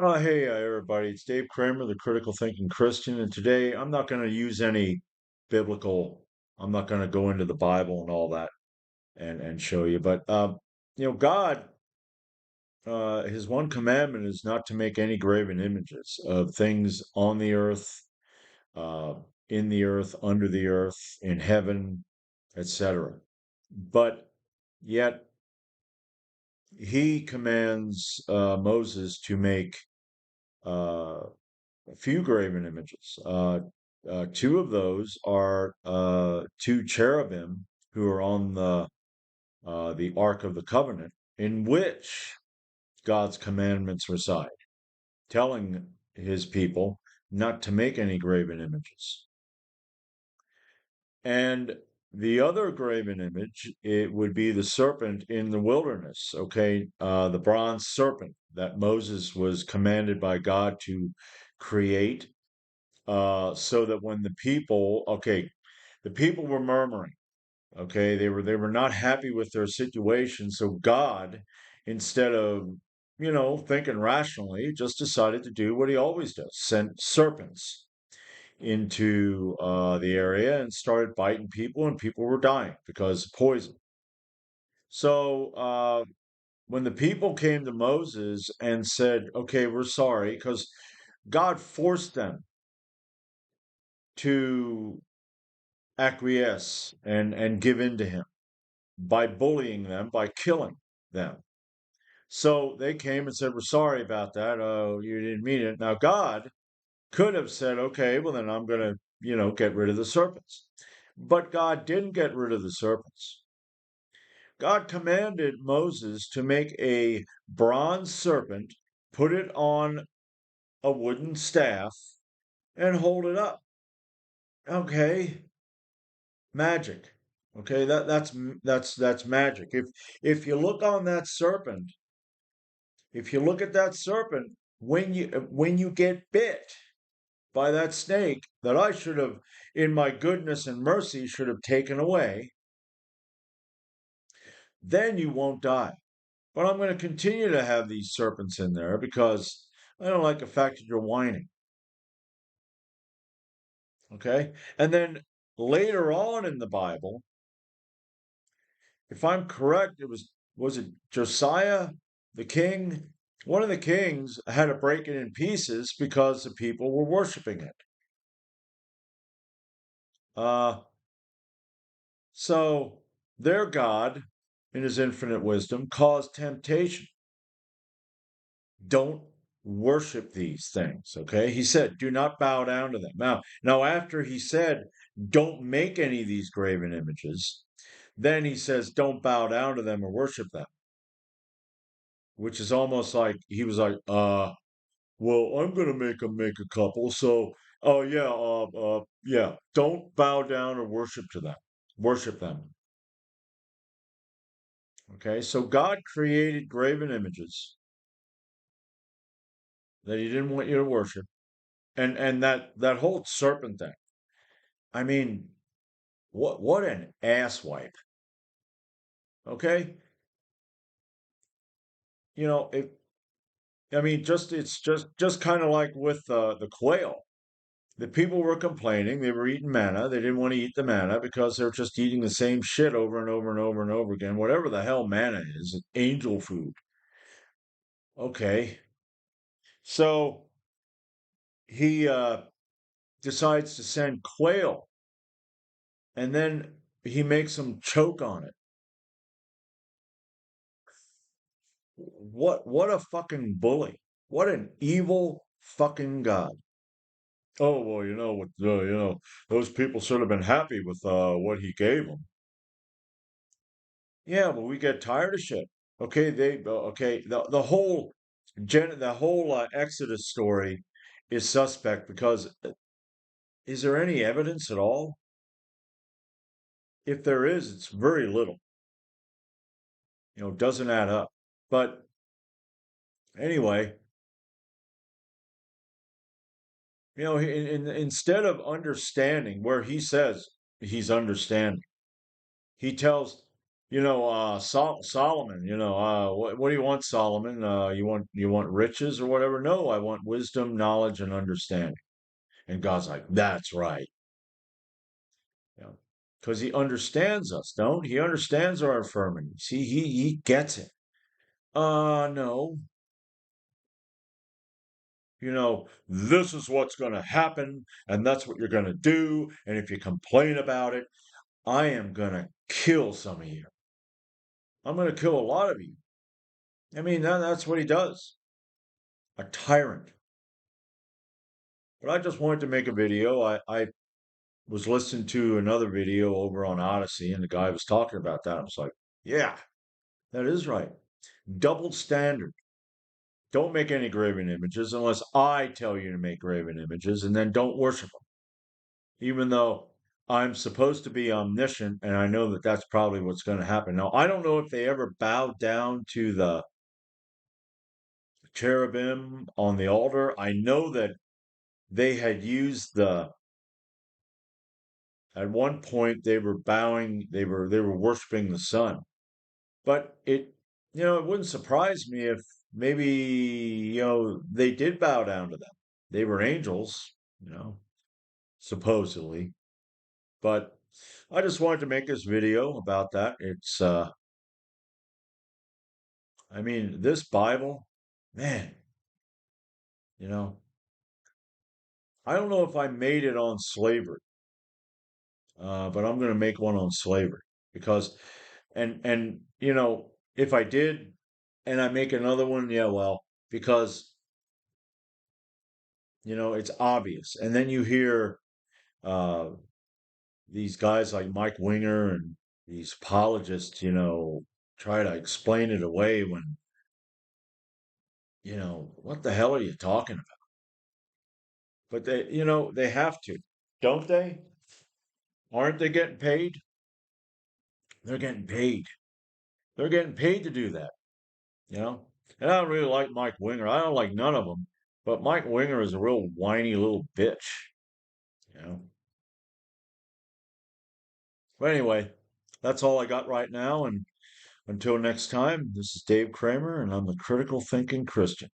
Hey, everybody. It's Dave Kramer, the Critical Thinking Christian. And today I'm not going to use any biblical, I'm not going to go into the Bible and all that and show you. But God, his one commandment is not to make any graven images of things on the earth, uh, in the earth, under the earth, in heaven, etc. But yet he commands Moses to make uh, a few graven images. Two of those are two cherubim who are on the Ark of the Covenant, in which God's commandments reside, telling his people not to make any graven images. And the other graven image, it would be the serpent in the wilderness, okay? The bronze serpent that Moses was commanded by God to create so that when the people were murmuring, okay, they were not happy with their situation. So God, instead of thinking rationally, just decided to do what he always does: sent serpents into the area and started biting people, and people were dying because of poison. So when the people came to Moses and said, "Okay, we're sorry," because God forced them to acquiesce and give in to him by bullying them, by killing them. So they came and said, "We're sorry about that. Oh, you didn't mean it." Now, God could have said, "Okay, well, then I'm going to, get rid of the serpents." But God didn't get rid of the serpents. God commanded Moses to make a bronze serpent, put it on a wooden staff, and hold it up. Okay, magic. Okay, that's magic. If you look on that serpent, if you look at that serpent, when you get bit by that snake that I should have, in my goodness and mercy, should have taken away, then you won't die. But I'm going to continue to have these serpents in there because I don't like the fact that you're whining. Okay, and then later on in the Bible, if I'm correct, was it Josiah, the king? One of the kings had to break it in pieces because the people were worshiping it. Uh, so their God, in his infinite wisdom, caused temptation. Don't worship these things. Okay, he said, do not bow down to them. Now, after he said, don't make any of these graven images, then he says, don't bow down to them or worship them, which is almost like he was like, well, I'm gonna make a couple. So, oh yeah, yeah, don't bow down or worship to them. Worship them. Okay, so God created graven images that He didn't want you to worship, and that whole serpent thing. I mean, what an asswipe. Okay, it. I mean, it's just kind of like with the quail. The people were complaining. They were eating manna. They didn't want to eat the manna because they're just eating the same shit over and over and over and over again. Whatever the hell manna is, angel food. Okay. So he decides to send quail, and then he makes them choke on it. What a fucking bully. What an evil fucking God. Oh, well, those people should have been happy with what he gave them. Yeah, but we get tired of shit. Okay, okay. The whole Exodus story is suspect because is there any evidence at all? If there is, it's very little. Doesn't add up. But anyway, instead of understanding where he says he's understanding, he tells Solomon, what do you want, Solomon? You want riches or whatever? No, I want wisdom, knowledge, and understanding. And God's like, that's right. You know, because he understands us, don't he? Understands our infirmities. He gets it. No. This is what's going to happen, and that's what you're going to do. And if you complain about it, I am going to kill some of you. I'm going to kill a lot of you. I mean, that's what he does. A tyrant. But I just wanted to make a video. I was listening to another video over on Odyssey, and the guy was talking about that. I was like, yeah, that is right. Double standard. Don't make any graven images unless I tell you to make graven images, and then don't worship them. Even though I'm supposed to be omniscient, and I know that that's probably what's going to happen. Now, I don't know if they ever bowed down to the cherubim on the altar. I know that they had used at one point they were bowing, they were worshiping the sun. But it wouldn't surprise me if maybe, they did bow down to them. They were angels, supposedly. But I just wanted to make this video about that. I mean, this Bible, man, you know, I don't know if I made it on slavery, but I'm going to make one on slavery because, and if I did, and I make another one, yeah, well, because it's obvious, and then you hear uh, these guys like Mike Winger and these apologists, try to explain it away when what the hell are you talking about? But they have to, don't they? Aren't they getting paid? They're getting paid. They're getting paid to do that, you know? And I don't really like Mike Winger. I don't like none of them. But Mike Winger is a real whiny little bitch, you know? But anyway, that's all I got right now. And until next time, this is Dave Kramer, and I'm the Critical Thinking Christian.